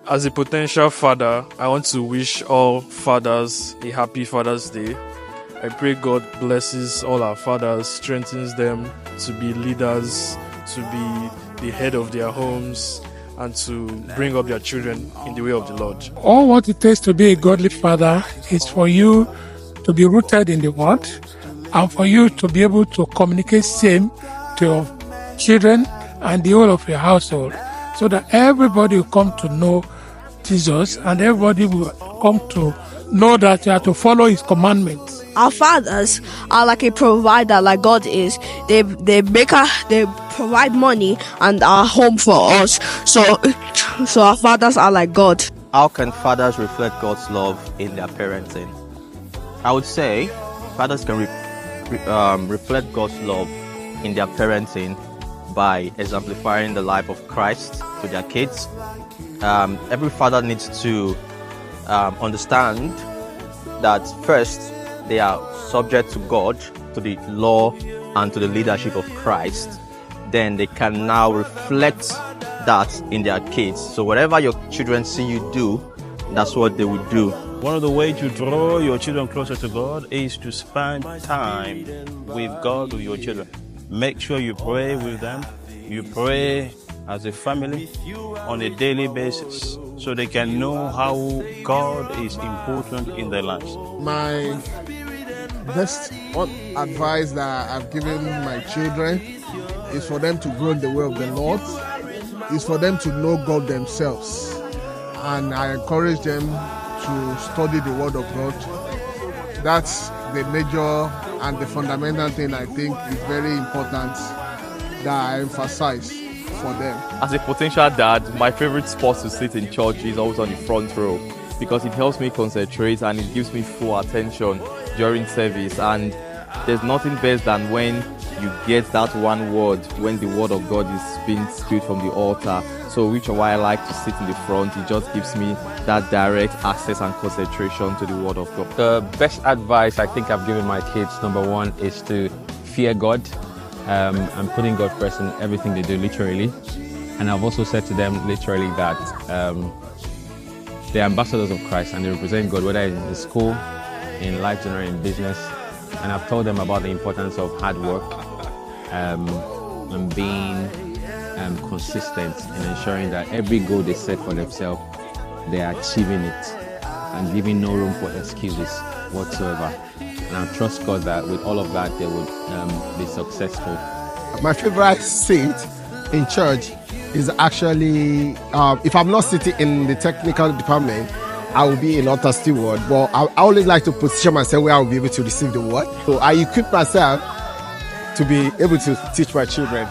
As a potential father, I want to wish all fathers a happy Father's Day. I pray God blesses all our fathers, strengthens them to be leaders, to be the head of their homes, and to bring up their children in the way of the Lord. All what it takes to be a godly father is for you to be rooted in the word and for you to be able to communicate same to your children and the whole of your household, so that everybody will come to know Jesus and everybody will come to know that you have to follow his commandments. Our fathers are like a provider, like God is. They provide money and a home for us. So our fathers are like God. How can fathers reflect God's love in their parenting? I would say fathers can reflect God's love in their parenting by exemplifying the life of Christ to their kids. Every father needs to understand that first, they are subject to God, to the law, and to the leadership of Christ. Then they can now reflect that in their kids. So whatever your children see you do, that's what they will do. One of the ways to draw your children closer to God is to spend time with God, with your children. Make sure you pray with them. You pray as a family on a daily basis so they can know how God is important in their lives. My best advice that I've given my children is for them to grow in the way of the Lord, is for them to know God themselves. And I encourage them to study the Word of God. That's the major and the fundamental thing I think is very important that I emphasize for them. As a potential dad, my favorite spot to sit in church is always on the front row because it helps me concentrate and it gives me full attention during service. And there's nothing best than when you get that one word, when the word of God is being spewed from the altar. So which is why I like to sit in the front. It just gives me that direct access and concentration to the word of God. The best advice I think I've given my kids, number one, is to fear God. And putting God first in everything they do, literally. And I've also said to them literally that they're ambassadors of Christ and they represent God, whether in the school, in life, generally in business. And I've told them about the importance of hard work and being consistent in ensuring that every goal they set for themselves, they are achieving it and giving no room for excuses whatsoever. And I trust God that with all of that, they would be successful. My favorite seat in church is actually, if I'm not sitting in the technical department, I will be in altar steward. But I always like to position myself where I will be able to receive the word. So I equip myself to be able to teach my children.